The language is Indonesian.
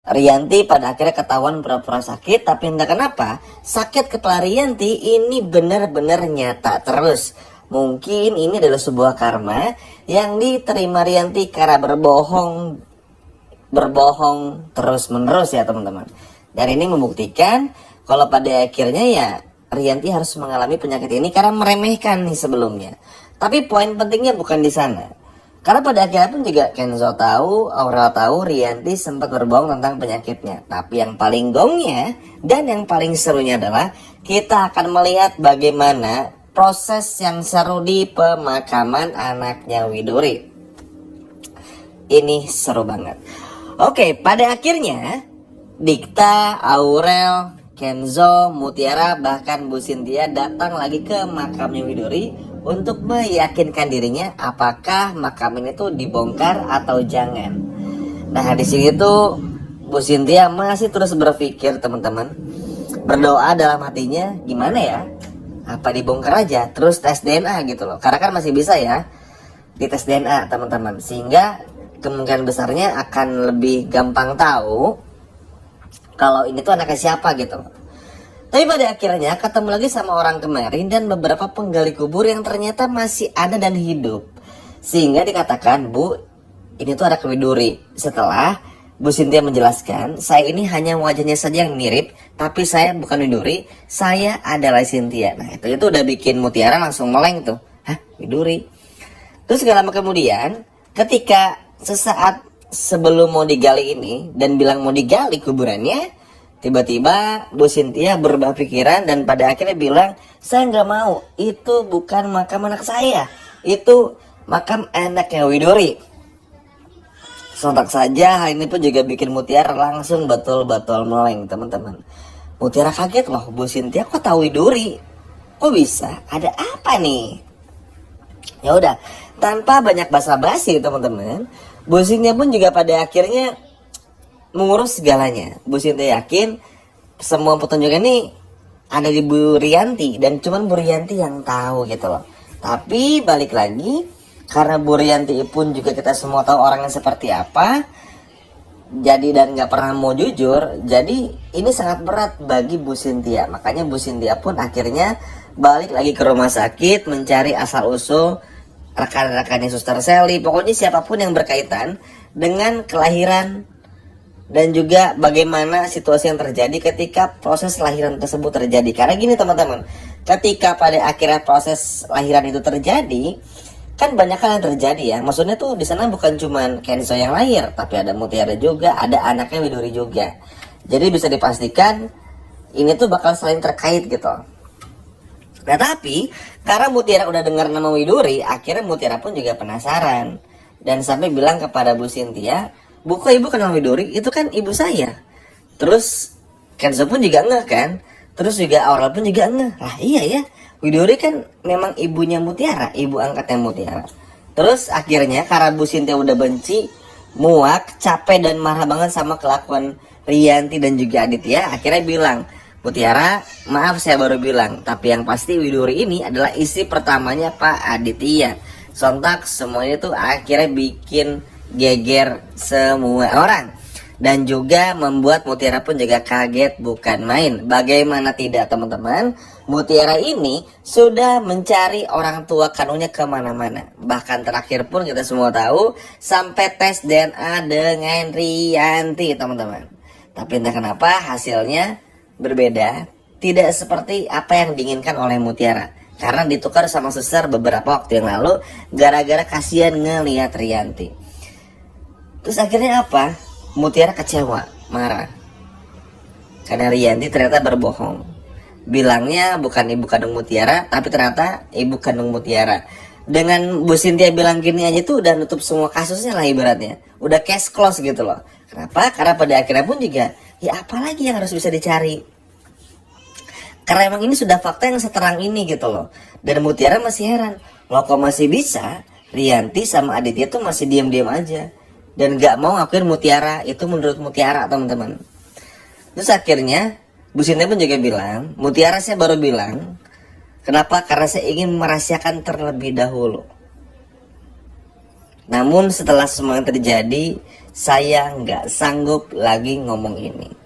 Rianti pada akhirnya ketahuan pura-pura sakit, tapi entah kenapa sakit kepala Rianti ini benar-benar nyata terus. Mungkin ini adalah sebuah karma yang diterima Rianti karena berbohong terus menerus ya teman-teman. Dan ini membuktikan kalau pada akhirnya ya Rianti harus mengalami penyakit ini karena meremehkan nih sebelumnya. Tapi poin pentingnya bukan di sana. Karena pada akhirnya pun juga Kenzo tahu, Aurel tahu Rianti sempat berbohong tentang penyakitnya. Tapi yang paling gongnya dan yang paling serunya adalah kita akan melihat bagaimana proses yang seru di pemakaman anaknya Widuri. Ini seru banget. Oke, pada akhirnya Dikta, Aurel, Kenzo, Mutiara, bahkan Bu Cynthia datang lagi ke makamnya Widuri untuk meyakinkan dirinya apakah makam ini tuh dibongkar atau jangan. Nah di sini tuh Bu Cynthia masih terus berpikir teman-teman, berdoa dalam hatinya gimana ya, apa dibongkar aja terus tes DNA gitu loh, karena kan masih bisa ya dites DNA teman-teman, sehingga kemungkinan besarnya akan lebih gampang tahu kalau ini tuh anaknya siapa gitu loh. Tapi pada akhirnya ketemu lagi sama orang kemarin dan beberapa penggali kubur yang ternyata masih ada dan hidup. Sehingga dikatakan, Bu, ini tuh anak Widuri. Setelah Bu Cynthia menjelaskan, saya ini hanya wajahnya saja yang mirip, tapi saya bukan Widuri, saya adalah Cynthia. Nah itu udah bikin Mutiara langsung meleng tuh. Hah, Widuri? Terus gak lama kemudian, ketika sesaat sebelum mau digali ini dan bilang mau digali kuburannya, tiba-tiba Bu Cynthia berubah pikiran dan pada akhirnya bilang, saya nggak mau, itu bukan makam anak saya, itu makam anaknya Widuri. Sontak saja hal ini pun juga bikin Mutiara langsung betul-betul meleng teman-teman. Mutiara kaget loh, Bu Cynthia kok tahu Widuri? Kok bisa? Ada apa nih? Ya udah, tanpa banyak basa-basi teman-teman, Bu Cynthia pun juga pada akhirnya mengurus segalanya. Bu Cynthia yakin semua petunjuk ini ada di Bu Rianti dan cuman Bu Rianti yang tahu gitu loh. Tapi balik lagi, karena Bu Rianti pun juga kita semua tahu orangnya seperti apa, jadi dan nggak pernah mau jujur, jadi ini sangat berat bagi Bu Cynthia. Makanya Bu Cynthia pun akhirnya balik lagi ke rumah sakit mencari asal usul rekan-rekannya Suster Sally, pokoknya siapapun yang berkaitan dengan kelahiran dan juga bagaimana situasi yang terjadi ketika proses lahiran tersebut terjadi. Karena gini teman-teman, ketika pada akhirnya proses lahiran itu terjadi, kan banyak hal yang terjadi ya. Maksudnya tuh di sana bukan cuman Kenzo yang lahir, tapi ada Mutiara juga, ada anaknya Widuri juga. Jadi bisa dipastikan ini tuh bakal saling terkait gitu. Nah tapi karena Mutiara udah dengar nama Widuri, akhirnya Mutiara pun juga penasaran dan sampai bilang kepada Bu Cynthia, Bu, kok ibu kenal Widuri? Itu kan ibu saya. Terus Kenzo pun juga ngeh kan. Terus juga Aurel pun juga ngeh. Lah iya ya, Widuri kan memang ibunya Mutiara, ibu angkatnya Mutiara. Terus akhirnya karena Bu Cynthia udah benci, muak, capek dan marah banget sama kelakuan Rianti dan juga Aditya, akhirnya bilang, Mutiara, maaf saya baru bilang, tapi yang pasti Widuri ini adalah istri pertamanya Pak Aditya. Sontak semuanya tuh akhirnya bikin geger semua orang dan juga membuat Mutiara pun juga kaget bukan main. Bagaimana tidak teman-teman, Mutiara ini sudah mencari orang tua kandungnya kemana-mana. Bahkan terakhir pun kita semua tahu sampai tes DNA dengan Rianti teman-teman. Tapi entah kenapa hasilnya berbeda, tidak seperti apa yang diinginkan oleh Mutiara, karena ditukar sama suster beberapa waktu yang lalu gara-gara kasihan ngelihat Rianti. Terus akhirnya apa? Mutiara kecewa, marah. Karena Rianti ternyata berbohong. Bilangnya bukan ibu kandung Mutiara, tapi ternyata ibu kandung Mutiara. Dengan Bu Cynthia bilang gini aja tuh udah nutup semua kasusnya lah ibaratnya. Udah case close gitu loh. Kenapa? Karena pada akhirnya pun juga, ya apalagi yang harus bisa dicari. Karena emang ini sudah fakta yang seterang ini gitu loh. Dan Mutiara masih heran, loh kok masih bisa Rianti sama Aditya tuh masih diam-diam aja dan gak mau ngakuin Mutiara itu menurut Mutiara teman-teman. Terus akhirnya Bu Cynthia pun juga bilang, Mutiara saya baru bilang, kenapa? Karena saya ingin merahasiakan terlebih dahulu. Namun setelah semua yang terjadi, Saya nggak sanggup lagi ngomong ini.